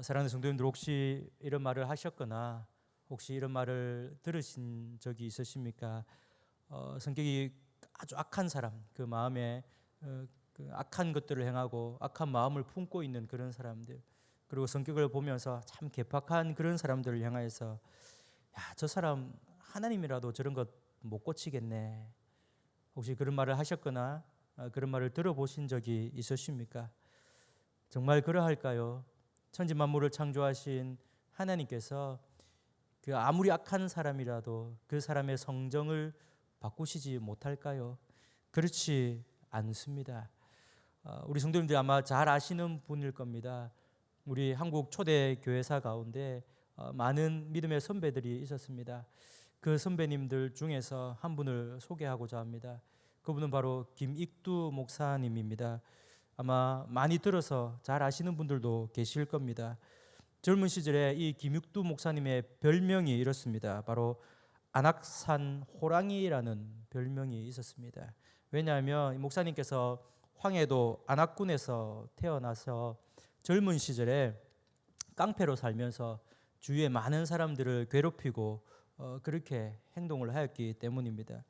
사랑하는 성도님들, 혹시 이런 말을 하셨거나 혹시 이런 말을 들으신 적이 있으십니까? 성격이 아주 악한 사람, 그 마음에 그 악한 것들을 행하고 악한 마음을 품고 있는 그런 사람들, 그리고 성격을 보면서 참 괴팍한 그런 사람들을 향하여서 저 사람 하나님이라도 저런 것 못 고치겠네. 혹시 그런 말을 하셨거나 그런 말을 들어보신 적이 있으십니까? 정말 그러할까요? 천지 만물을 창조하신 하나님께서 그 아무리 악한 사람이라도 그 사람의 성정을 바꾸시지 못할까요? 그렇지 않습니다. 우리 성도님들이 아마 잘 아시는 분일 겁니다. 우리 한국 초대 교회사 가운데 많은 믿음의 선배들이 있었습니다. 그 선배님들 중에서 한 분을 소개하고자 합니다. 그분은 바로 김익두 목사님입니다. 아마 많이 들어서 잘 아시는 분들도 계실 겁니다. 젊은 시절에 이 김익두 목사님의 별명이 이렇습니다. 바로 안악산 호랑이라는 별명이 있었습니다. 왜냐하면 이 목사님께서 황해도 안악군에서 태어나서 젊은 시절에 깡패로 살면서 주위에 많은 사람들을 괴롭히고 그렇게 행동을 하였기 때문입니다.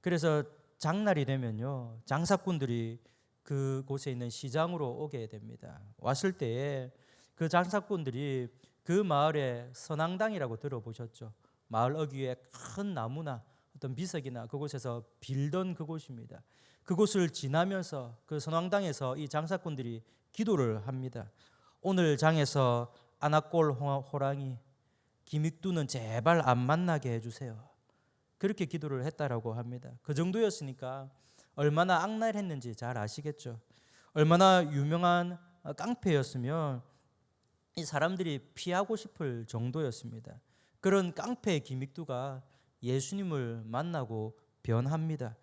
그래서 장날이 되면요, 장사꾼들이 그곳에 있는 시장으로 오게 됩니다. 왔을 때에 그 장사꾼들이 그 마을에 선앙당이라고 들어보셨죠? 마을 어귀에 큰 나무나 어떤 비석이나 그곳에서 빌던 그곳입니다. 그곳을 지나면서 그 선앙당에서 이 장사꾼들이 기도를 합니다. 오늘 장에서 안악골 호랑이 김익두는 제발 안 만나게 해주세요. 그렇게 기도를 했다라고 합니다. 그 정도였으니까 얼마나 악랄했는지 잘 아시겠죠. 얼마나 유명한 깡패였으면 이 사람들이 피하고 싶을 정도였습니다. 그런 깡패 김익두가 예수님을 만나고 변합니다.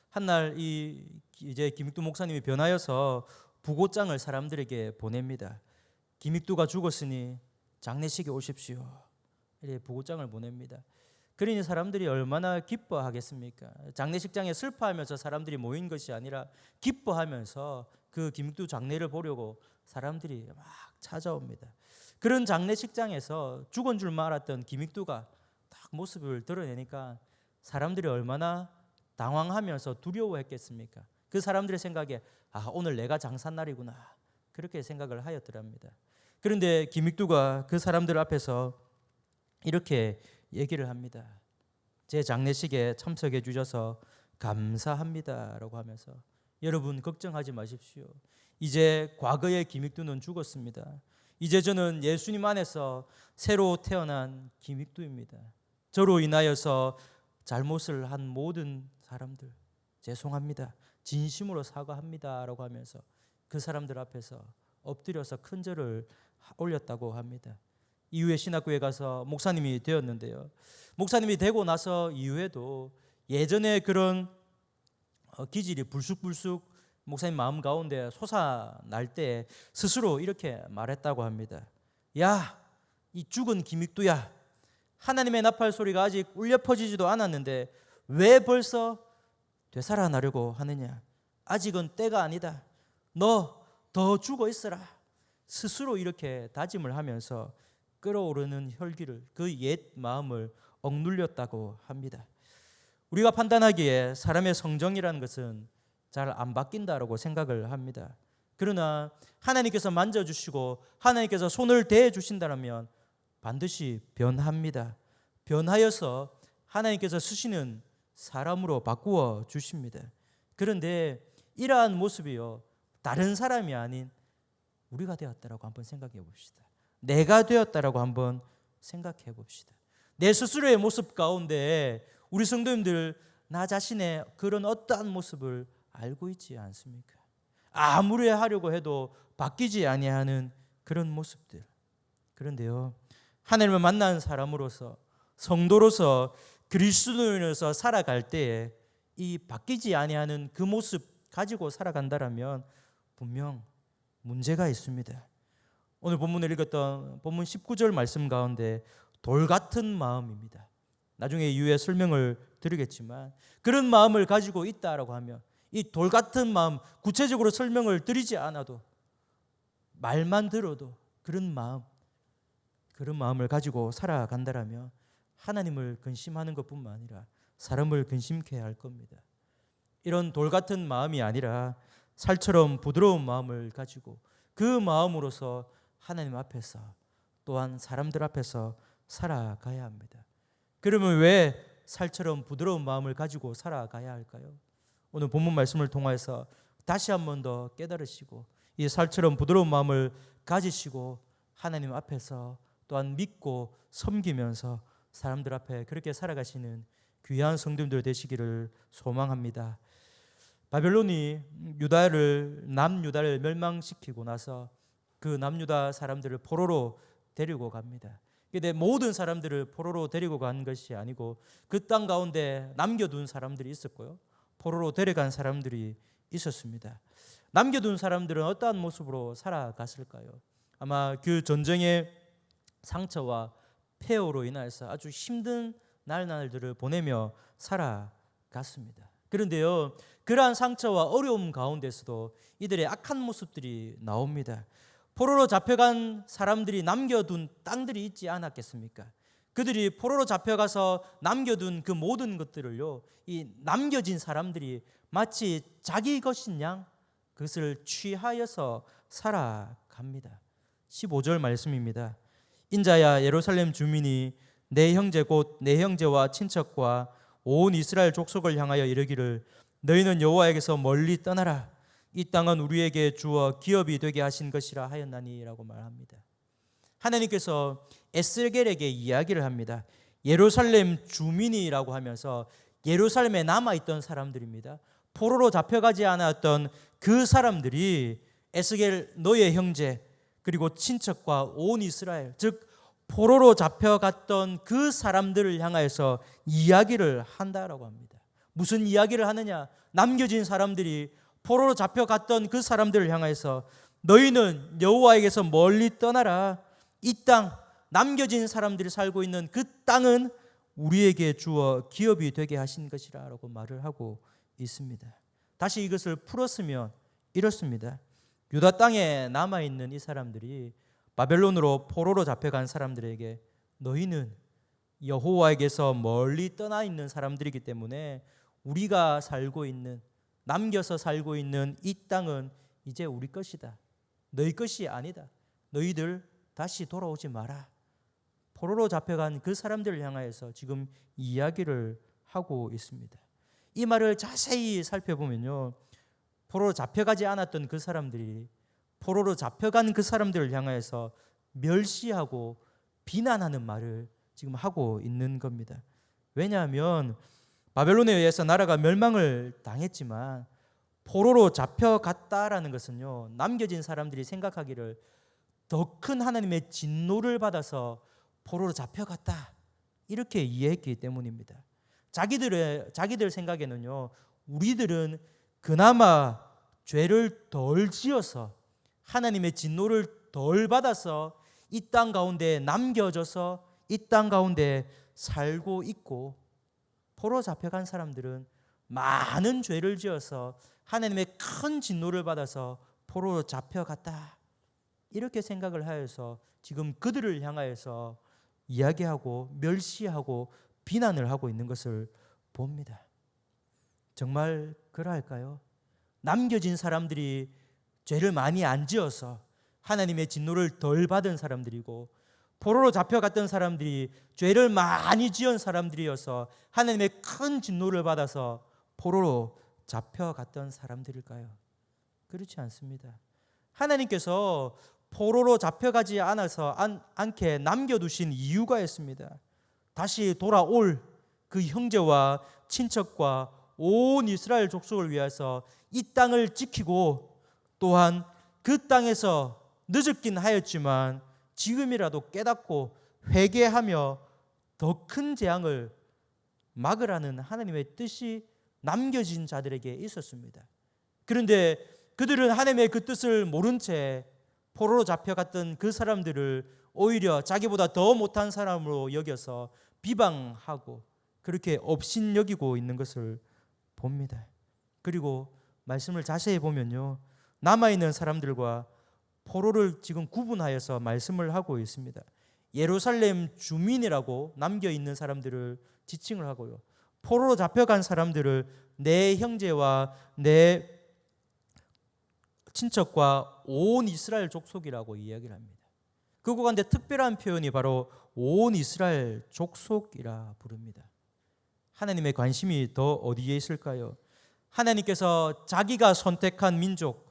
한날 이제 김익두 목사님이 변하여서 부고장을 사람들에게 보냅니다. 김익두가 죽었으니 장례식에 오십시오. 이렇게 부고장을 보냅니다. 그러니 사람들이 얼마나 기뻐하겠습니까? 장례식장에 슬퍼하면서 사람들이 모인 것이 아니라 기뻐하면서 그 김익두 장례를 보려고 사람들이 막 찾아옵니다. 그런 장례식장에서 죽은 줄 알았던 김익두가 딱 모습을 드러내니까 사람들이 얼마나 당황하면서 두려워했겠습니까? 그 사람들의 생각에 오늘 내가 장사날이구나, 그렇게 생각을 하였더랍니다. 그런데 김익두가 그 사람들 앞에서 이렇게 얘기를 합니다. 제 장례식에 참석해 주셔서 감사합니다 라고 하면서, 여러분 걱정하지 마십시오. 이제 과거의 김익두는 죽었습니다. 이제 저는 예수님 안에서 새로 태어난 김익두입니다. 저로 인하여서 잘못을 한 모든 사람들 죄송합니다, 진심으로 사과합니다 라고 하면서 그 사람들 앞에서 엎드려서 큰 절을 올렸다고 합니다. 이후에 신학교에 가서 목사님이 되었는데요, 목사님이 되고 나서 이후에도 예전에 그런 기질이 불쑥불쑥 목사님 마음 가운데 솟아날 때 스스로 이렇게 말했다고 합니다. 야, 이 죽은 김익두야, 하나님의 나팔 소리가 아직 울려 퍼지지도 않았는데 왜 벌써 되살아나려고 하느냐? 아직은 때가 아니다. 너 더 죽어 있어라. 스스로 이렇게 다짐을 하면서 끓어오르는 혈기를, 그 옛 마음을 억눌렸다고 합니다. 우리가 판단하기에 사람의 성정이라는 것은 잘 안 바뀐다라고 생각을 합니다. 그러나 하나님께서 만져주시고 하나님께서 손을 대주신다면 반드시 변합니다. 변하여서 하나님께서 쓰시는 사람으로 바꾸어 주십니다. 그런데 이러한 모습이요, 다른 사람이 아닌 우리가 되었다라고 한번 생각해 봅시다. 내가 되었다라고 한번 생각해 봅시다. 내 스스로의 모습 가운데 우리 성도님들 나 자신의 그런 어떠한 모습을 알고 있지 않습니까? 아무리 하려고 해도 바뀌지 아니하는 그런 모습들. 그런데요, 하나님을 만난 사람으로서, 성도로서, 그리스도인으로서 살아갈 때에 이 바뀌지 아니하는 그 모습 가지고 살아간다라면 분명 문제가 있습니다. 오늘 본문을 읽었던 본문 19절 말씀 가운데 돌 같은 마음입니다. 나중에 이후에 설명을 드리겠지만 그런 마음을 가지고 있다라고 하면, 이 돌 같은 마음, 구체적으로 설명을 드리지 않아도 말만 들어도 그런 마음, 그런 마음을 가지고 살아간다라면 하나님을 근심하는 것뿐만 아니라 사람을 근심케 할 겁니다. 이런 돌 같은 마음이 아니라 살처럼 부드러운 마음을 가지고 그 마음으로서 하나님 앞에서 또한 사람들 앞에서 살아가야 합니다. 그러면 왜 살처럼 부드러운 마음을 가지고 살아가야 할까요? 오늘 본문 말씀을 통해서 다시 한 번 더 깨달으시고 이 살처럼 부드러운 마음을 가지시고 하나님 앞에서 또한 믿고 섬기면서 사람들 앞에 그렇게 살아가시는 귀한 성도들 되시기를 소망합니다. 바벨론이 남유다를 멸망시키고 나서 그 남유다 사람들을 포로로 데리고 갑니다. 그런데 모든 사람들을 포로로 데리고 간 것이 아니고 그 땅 가운데 남겨둔 사람들이 있었고요, 포로로 데려간 사람들이 있었습니다. 남겨둔 사람들은 어떠한 모습으로 살아갔을까요? 아마 그 전쟁의 상처와 폐허로 인해서 아주 힘든 날들을 보내며 살아갔습니다. 그런데요, 그러한 상처와 어려움 가운데서도 이들의 악한 모습들이 나옵니다. 포로로 잡혀간 사람들이 남겨둔 땅들이 있지 않았겠습니까? 그들이 포로로 잡혀가서 남겨둔 그 모든 것들을요, 이 남겨진 사람들이 마치 자기 것인 양 그것을 취하여서 살아갑니다. 15절 말씀입니다. 인자야 예루살렘 주민이 내 형제 곧 내 형제와 친척과 온 이스라엘 족속을 향하여 이르기를 너희는 여호와에게서 멀리 떠나라. 이 땅은 우리에게 주어 기업이 되게 하신 것이라 하였나니라고 말합니다. 하나님께서 에스겔에게 이야기를 합니다. 예루살렘 주민이라고 하면서 예루살렘에 남아있던 사람들입니다. 포로로 잡혀가지 않았던 그 사람들이 에스겔 너의 형제 그리고 친척과 온 이스라엘, 즉 포로로 잡혀갔던 그 사람들을 향하여서 이야기를 한다라고 합니다. 무슨 이야기를 하느냐? 남겨진 사람들이 포로로 잡혀갔던 그 사람들을 향해서 너희는 여호와에게서 멀리 떠나라. 이 땅, 남겨진 사람들이 살고 있는 그 땅은 우리에게 주어 기업이 되게 하신 것이라 라고 말을 하고 있습니다. 다시 이것을 풀었으면 이렇습니다. 유다 땅에 남아있는 이 사람들이 바벨론으로 포로로 잡혀간 사람들에게 너희는 여호와에게서 멀리 떠나 있는 사람들이기 때문에 우리가 살고 있는, 남겨서 살고 있는 이 땅은 이제 우리 것이다. 너희 것이 아니다. 너희들 다시 돌아오지 마라. 포로로 잡혀간 그 사람들을 향하여서 지금 이야기를 하고 있습니다. 이 말을 자세히 살펴보면요, 포로로 잡혀가지 않았던 그 사람들이 포로로 잡혀간 그 사람들을 향하여서 멸시하고 비난하는 말을 지금 하고 있는 겁니다. 왜냐하면 바벨론에 의해서 나라가 멸망을 당했지만 포로로 잡혀갔다라는 것은요, 남겨진 사람들이 생각하기를 더 큰 하나님의 진노를 받아서 포로로 잡혀갔다 이렇게 이해했기 때문입니다. 자기들 생각에는요, 우리들은 그나마 죄를 덜 지어서 하나님의 진노를 덜 받아서 이 땅 가운데 남겨져서 이 땅 가운데 살고 있고, 포로 잡혀간 사람들은 많은 죄를 지어서 하나님의 큰 진노를 받아서 포로로 잡혀갔다 이렇게 생각을 하여서 지금 그들을 향하여서 이야기하고 멸시하고 비난을 하고 있는 것을 봅니다. 정말 그러할까요? 남겨진 사람들이 죄를 많이 안 지어서 하나님의 진노를 덜 받은 사람들이고, 포로로 잡혀갔던 사람들이 죄를 많이 지은 사람들이어서 하나님의 큰 진노를 받아서 포로로 잡혀갔던 사람들일까요? 그렇지 않습니다. 하나님께서 포로로 잡혀가지 않게 남겨두신 이유가 있습니다. 다시 돌아올 그 형제와 친척과 온 이스라엘 족속을 위해서 이 땅을 지키고, 또한 그 땅에서 늦었긴 하였지만 지금이라도 깨닫고 회개하며 더 큰 재앙을 막으라는 하나님의 뜻이 남겨진 자들에게 있었습니다. 그런데 그들은 하나님의 그 뜻을 모른 채 포로로 잡혀갔던 그 사람들을 오히려 자기보다 더 못한 사람으로 여겨서 비방하고 그렇게 업신여기고 있는 것을 봅니다. 그리고 말씀을 자세히 보면요, 남아있는 사람들과 포로를 지금 구분하여서 말씀을 하고 있습니다. 예루살렘 주민이라고 남겨있는 사람들을 지칭을 하고요, 포로로 잡혀간 사람들을 내 형제와 내 친척과 온 이스라엘 족속이라고 이야기를 합니다. 그 가운데 특별한 표현이 바로 온 이스라엘 족속이라 부릅니다. 하나님의 관심이 더 어디에 있을까요? 하나님께서 자기가 선택한 민족,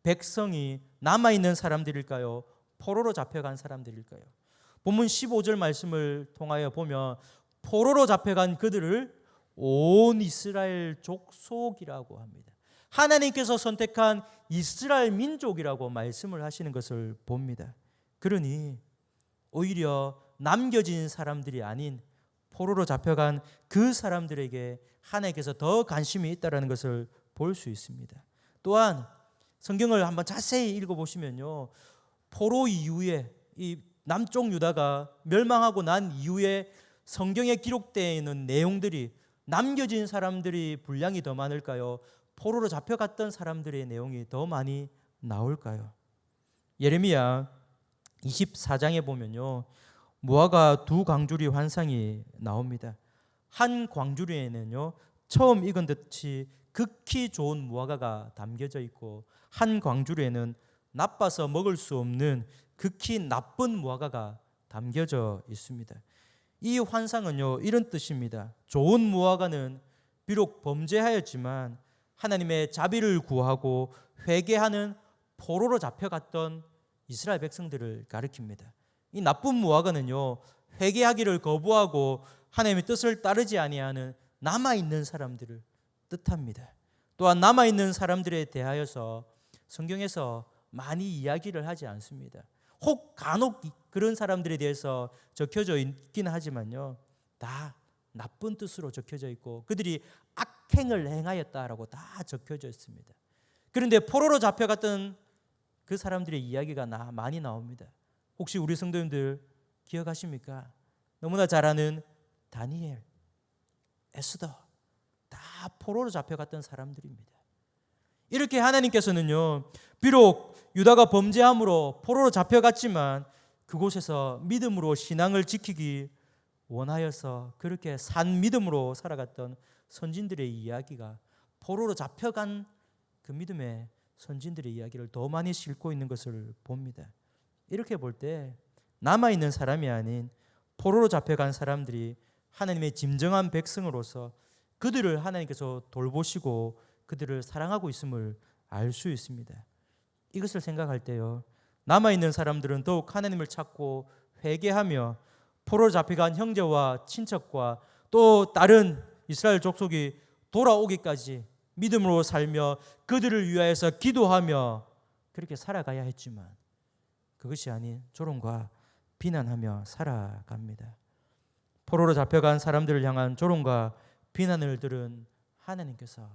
백성이 남아있는 사람들일까요? 포로로 잡혀간 사람들일까요? 본문 15절 말씀을 통하여 보면 포로로 잡혀간 그들을 온 이스라엘 족속이라고 합니다. 하나님께서 선택한 이스라엘 민족이라고 말씀을 하시는 것을 봅니다. 그러니 오히려 남겨진 사람들이 아닌 포로로 잡혀간 그 사람들에게 하나님께서 더 관심이 있다는 것을 볼 수 있습니다. 또한 성경을 한번 자세히 읽어보시면요, 포로 이후에 이 남쪽 유다가 멸망하고 난 이후에 성경에 기록되어 있는 내용들이, 남겨진 사람들이 분량이 더 많을까요? 포로로 잡혀갔던 사람들의 내용이 더 많이 나올까요? 예레미야 24장에 보면요, 무화과 두 광주리 환상이 나옵니다. 한 광주리에는요, 처음 익은 듯이 극히 좋은 무화과가 담겨져 있고, 한 광주리에는 나빠서 먹을 수 없는 극히 나쁜 무화과가 담겨져 있습니다. 이 환상은요, 이런 뜻입니다. 좋은 무화과는 비록 범죄하였지만 하나님의 자비를 구하고 회개하는 포로로 잡혀갔던 이스라엘 백성들을 가리킵니다. 이 나쁜 무화과는요, 회개하기를 거부하고 하나님의 뜻을 따르지 아니하는 남아있는 사람들을 뜻합니다. 또한 남아있는 사람들에 대하여서 성경에서 많이 이야기를 하지 않습니다. 혹 간혹 그런 사람들에 대해서 적혀져 있긴 하지만요, 다 나쁜 뜻으로 적혀져 있고 그들이 악행을 행하였다라고 다 적혀져 있습니다. 그런데 포로로 잡혀갔던 그 사람들의 이야기가 많이 나옵니다. 혹시 우리 성도님들 기억하십니까? 너무나 잘 아는 다니엘, 에스더, 다 포로로 잡혀갔던 사람들입니다. 이렇게 하나님께서는요, 비록 유다가 범죄함으로 포로로 잡혀갔지만 그곳에서 믿음으로 신앙을 지키기 원하여서 그렇게 산 믿음으로 살아갔던 선진들의 이야기가 포로로 잡혀간 그 믿음의 선진들의 이야기를 더 많이 싣고 있는 것을 봅니다. 이렇게 볼 때 남아있는 사람이 아닌 포로로 잡혀간 사람들이 하나님의 진정한 백성으로서 그들을 하나님께서 돌보시고 그들을 사랑하고 있음을 알 수 있습니다. 이것을 생각할 때요, 남아있는 사람들은 더욱 하나님을 찾고 회개하며 포로로 잡혀간 형제와 친척과 또 다른 이스라엘 족속이 돌아오기까지 믿음으로 살며 그들을 위하여서 기도하며 그렇게 살아가야 했지만 그것이 아닌 조롱과 비난하며 살아갑니다. 포로로 잡혀간 사람들을 향한 조롱과 비난을 들은 하나님께서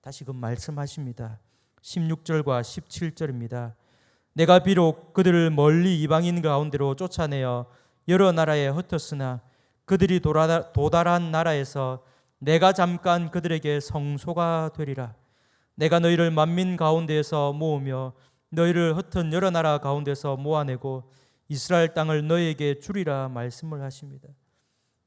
다시금 말씀하십니다. 16절과 17절입니다. 내가 비록 그들을 멀리 이방인 가운데로 쫓아내어 여러 나라에 흩었으나 그들이 도달한 나라에서 내가 잠깐 그들에게 성소가 되리라. 내가 너희를 만민 가운데에서 모으며 너희를 흩은 여러 나라 가운데서 모아내고 이스라엘 땅을 너희에게 주리라 말씀을 하십니다.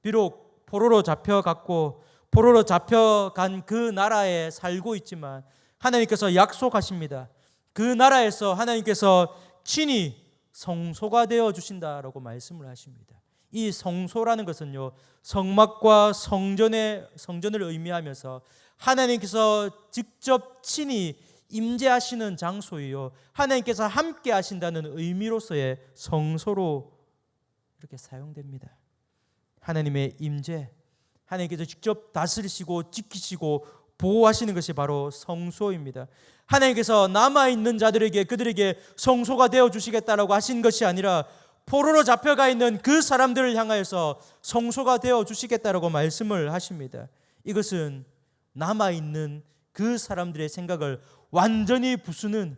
비록 포로로 잡혀갔고 포로로 잡혀간 그 나라에 살고 있지만 하나님께서 약속하십니다. 그 나라에서 하나님께서 친히 성소가 되어 주신다라고 말씀을 하십니다. 이 성소라는 것은요, 성막과 성전을 의미하면서 하나님께서 직접 친히 임재하시는 장소이요, 하나님께서 함께 하신다는 의미로서의 성소로 이렇게 사용됩니다. 하나님의 임재, 하나님께서 직접 다스리시고 지키시고 보호하시는 것이 바로 성소입니다. 하나님께서 남아있는 자들에게 그들에게 성소가 되어주시겠다라고 하신 것이 아니라 포로로 잡혀가 있는 그 사람들을 향하여서 성소가 되어주시겠다라고 말씀을 하십니다. 이것은 남아있는 그 사람들의 생각을 완전히 부수는,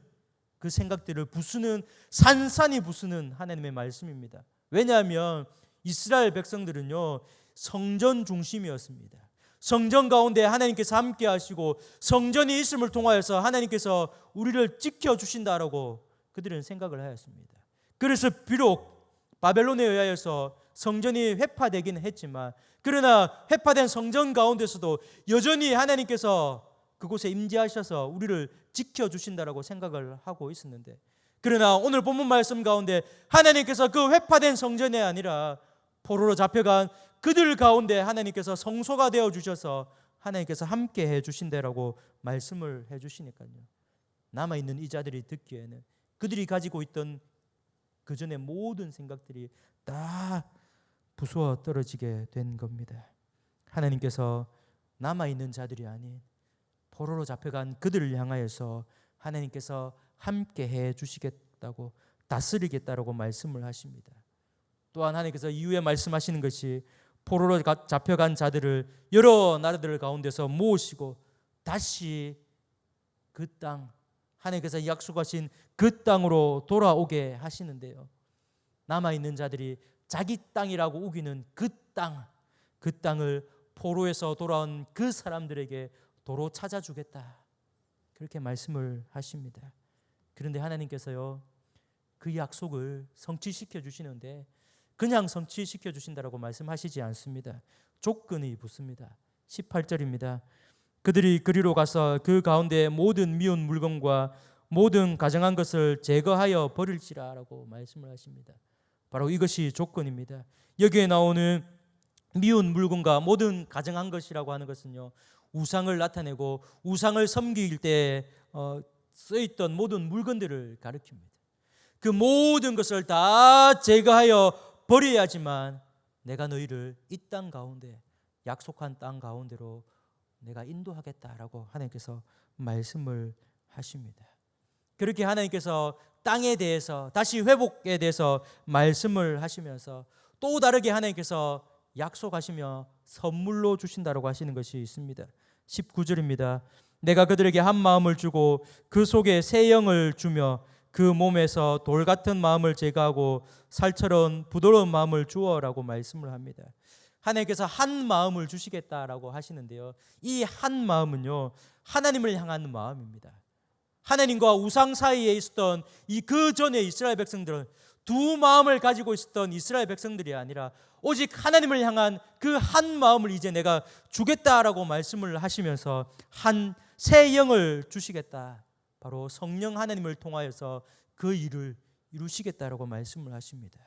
그 생각들을 부수는, 산산이 부수는 하나님의 말씀입니다. 왜냐하면 이스라엘 백성들은요, 성전 중심이었습니다. 성전 가운데 하나님께서 함께 하시고 성전이 있음을 통하여서 하나님께서 우리를 지켜주신다라고 그들은 생각을 하였습니다. 그래서 비록 바벨론에 의하여서 성전이 회파되기는 했지만, 그러나 회파된 성전 가운데서도 여전히 하나님께서 그곳에 임재하셔서 우리를 지켜주신다라고 생각을 하고 있었는데, 그러나 오늘 본문 말씀 가운데 하나님께서 그 회파된 성전이 아니라 포로로 잡혀간 그들 가운데 하나님께서 성소가 되어 주셔서 하나님께서 함께 해 주신다라고 말씀을 해 주시니까요, 남아있는 이 자들이 듣기에는 그들이 가지고 있던 그 전에 모든 생각들이 다 부수어 떨어지게 된 겁니다. 하나님께서 남아있는 자들이 아닌 포로로 잡혀간 그들을 향하여서 하나님께서 함께 해 주시겠다고, 다스리겠다라고 말씀을 하십니다. 또한 하나님께서 이후에 말씀하시는 것이 포로로 잡혀간 자들을 여러 나라들 가운데서 모으시고 다시 그 땅, 하나님께서 약속하신 그 땅으로 돌아오게 하시는데요, 남아있는 자들이 자기 땅이라고 우기는 그 땅을 포로에서 돌아온 그 사람들에게 도로 찾아주겠다, 그렇게 말씀을 하십니다. 그런데 하나님께서요, 그 약속을 성취시켜 주시는데 그냥 성취시켜 주신다라고 말씀하시지 않습니다. 조건이 붙습니다. 18절입니다. 그들이 그리로 가서 그 가운데 모든 미운 물건과 모든 가정한 것을 제거하여 버릴지라라고 말씀을 하십니다. 바로 이것이 조건입니다. 여기에 나오는 미운 물건과 모든 가정한 것이라고 하는 것은요, 우상을 나타내고 우상을 섬길 때 쓰였던 모든 물건들을 가리킵니다. 그 모든 것을 다 제거하여 버려야지만 내가 너희를 이 땅 가운데, 약속한 땅 가운데로 내가 인도하겠다라고 하나님께서 말씀을 하십니다. 그렇게 하나님께서 땅에 대해서, 다시 회복에 대해서 말씀을 하시면서 또 다르게 하나님께서 약속하시며 선물로 주신다라고 하시는 것이 있습니다. 19절입니다. 내가 그들에게 한 마음을 주고 그 속에 새 영을 주며 그 몸에서 돌 같은 마음을 제거하고 살처럼 부드러운 마음을 주어라고 말씀을 합니다. 하나님께서 한 마음을 주시겠다라고 하시는데요, 이 한 마음은요, 하나님을 향한 마음입니다. 하나님과 우상 사이에 있었던 이 그 전에 이스라엘 백성들은 두 마음을 가지고 있었던 이스라엘 백성들이 아니라 오직 하나님을 향한 그 한 마음을 이제 내가 주겠다라고 말씀을 하시면서 한 새 영을 주시겠다, 바로 성령 하나님을 통하여서 그 일을 이루시겠다라고 말씀을 하십니다.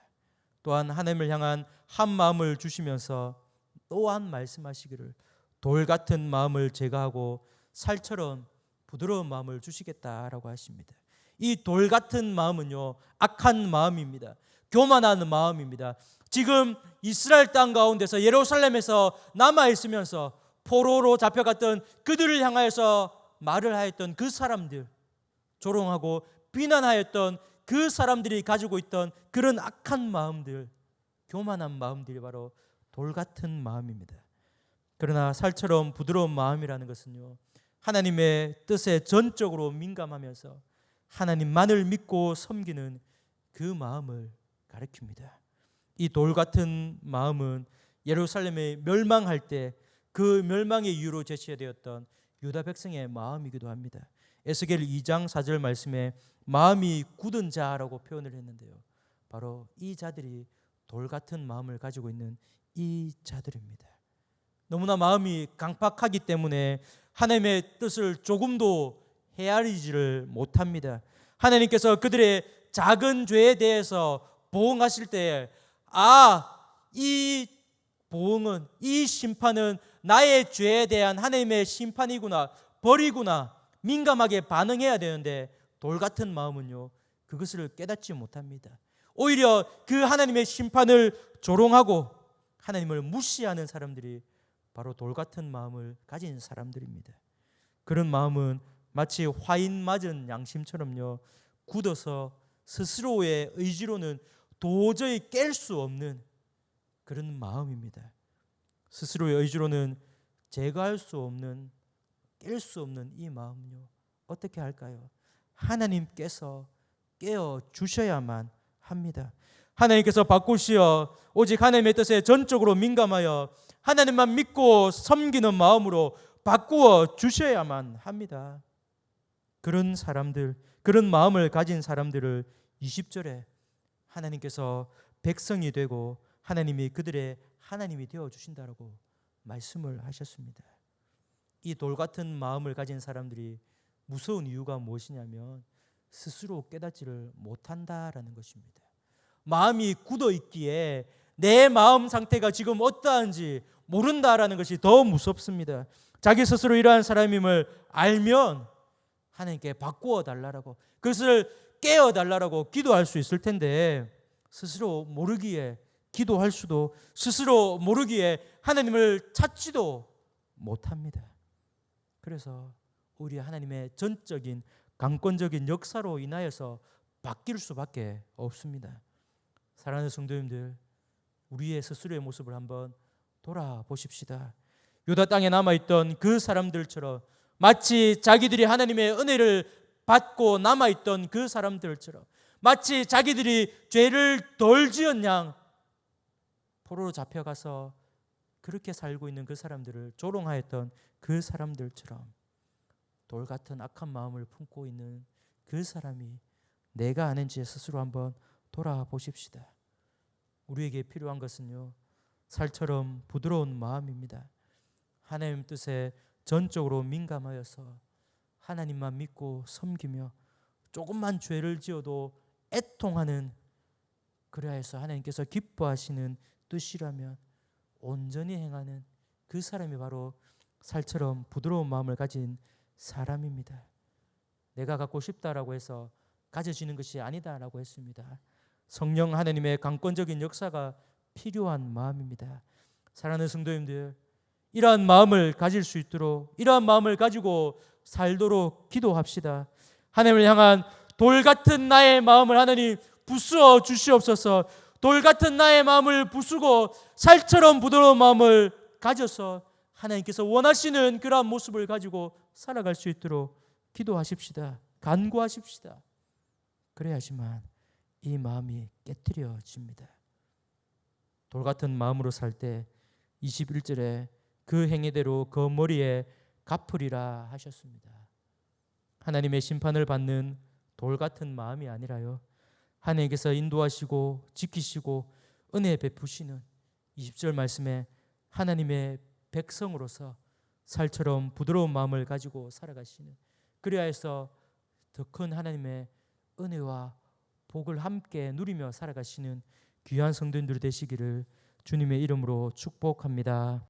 또한 하나님을 향한 한 마음을 주시면서 또한 말씀하시기를 돌 같은 마음을 제거하고 살처럼 부드러운 마음을 주시겠다라고 하십니다. 이 돌 같은 마음은요, 악한 마음입니다. 교만한 마음입니다. 지금 이스라엘 땅 가운데서 예루살렘에서 남아 있으면서 포로로 잡혀갔던 그들을 향하여서 말을 하였던 그 사람들, 조롱하고 비난하였던 그 사람들이 가지고 있던 그런 악한 마음들, 교만한 마음들이 바로 돌 같은 마음입니다. 그러나 살처럼 부드러운 마음이라는 것은요, 하나님의 뜻에 전적으로 민감하면서 하나님만을 믿고 섬기는 그 마음을 가리킵니다. 이 돌 같은 마음은 예루살렘이 멸망할 때 그 멸망의 이유로 제시되었던 유다 백성의 마음이기도 합니다. 에스겔 2장 4절 말씀에 마음이 굳은 자라고 표현을 했는데요, 바로 이 자들이 돌 같은 마음을 가지고 있는 이 자들입니다. 너무나 마음이 강팍하기 때문에 하나님의 뜻을 조금도 헤아리지를 못합니다. 하나님께서 그들의 작은 죄에 대해서 보응하실 때, 이 보응은, 이 심판은 나의 죄에 대한 하나님의 심판이구나, 벌이구나, 민감하게 반응해야 되는데 돌 같은 마음은요, 그것을 깨닫지 못합니다. 오히려 그 하나님의 심판을 조롱하고 하나님을 무시하는 사람들이 바로 돌 같은 마음을 가진 사람들입니다. 그런 마음은 마치 화인 맞은 양심처럼요, 굳어서 스스로의 의지로는 도저히 깰 수 없는 그런 마음입니다. 스스로의 의지로는 제거할 수 없는, 깰 수 없는 이 마음요, 어떻게 할까요? 하나님께서 깨어 주셔야만 합니다. 하나님께서 바꾸시어 오직 하나님의 뜻에 전적으로 민감하여 하나님만 믿고 섬기는 마음으로 바꾸어 주셔야만 합니다. 그런 사람들, 그런 마음을 가진 사람들을 20절에 하나님께서 백성이 되고 하나님이 그들의 하나님이 되어 주신다라고 말씀을 하셨습니다. 이 돌 같은 마음을 가진 사람들이 무서운 이유가 무엇이냐면 스스로 깨닫지를 못한다라는 것입니다. 마음이 굳어 있기에 내 마음 상태가 지금 어떠한지 모른다라는 것이 더 무섭습니다. 자기 스스로 이러한 사람임을 알면 하나님께 바꾸어 달라고, 그것을 깨어 달라고 기도할 수 있을 텐데 스스로 모르기에 기도할 수도, 스스로 모르기에 하나님을 찾지도 못합니다. 그래서 우리 하나님의 전적인 강권적인 역사로 인하여서 바뀔 수밖에 없습니다. 사랑하는 성도님들, 우리의 스스로의 모습을 한번 돌아보십시다. 유다 땅에 남아있던 그 사람들처럼, 마치 자기들이 하나님의 은혜를 받고 남아있던 그 사람들처럼, 마치 자기들이 죄를 덜 지은 양 포로로 잡혀가서 그렇게 살고 있는 그 사람들을 조롱하였던 그 사람들처럼 돌 같은 악한 마음을 품고 있는 그 사람이 내가 아는지 스스로 한번 돌아보십시다. 우리에게 필요한 것은요, 살처럼 부드러운 마음입니다. 하나님 뜻에 전적으로 민감하여서 하나님만 믿고 섬기며 조금만 죄를 지어도 애통하는, 그래서 하나님께서 기뻐하시는 뜻이라면 온전히 행하는 그 사람이 바로 살처럼 부드러운 마음을 가진 사람입니다. 내가 갖고 싶다라고 해서 가져지는 것이 아니다라고 했습니다. 성령 하나님의 강권적인 역사가 필요한 마음입니다. 사랑하는 성도님들, 이러한 마음을 가질 수 있도록, 이러한 마음을 가지고 살도록 기도합시다. 하나님을 향한 돌 같은 나의 마음을 하나님 부수어 주시옵소서. 돌 같은 나의 마음을 부수고 살처럼 부드러운 마음을 가져서 하나님께서 원하시는 그러한 모습을 가지고 살아갈 수 있도록 기도하십시다. 간구하십시다. 그래야지만 이 마음이 깨트려집니다. 돌 같은 마음으로 살 때 21절에 그 행위대로 그 머리에 갚으리라 하셨습니다. 하나님의 심판을 받는 돌 같은 마음이 아니라요, 하나님께서 인도하시고 지키시고 은혜 베푸시는 20절 말씀에 하나님의 백성으로서 살처럼 부드러운 마음을 가지고 살아가시는, 그래야 해서 더 큰 하나님의 은혜와 복을 함께 누리며 살아가시는 귀한 성도님들 되시기를 주님의 이름으로 축복합니다.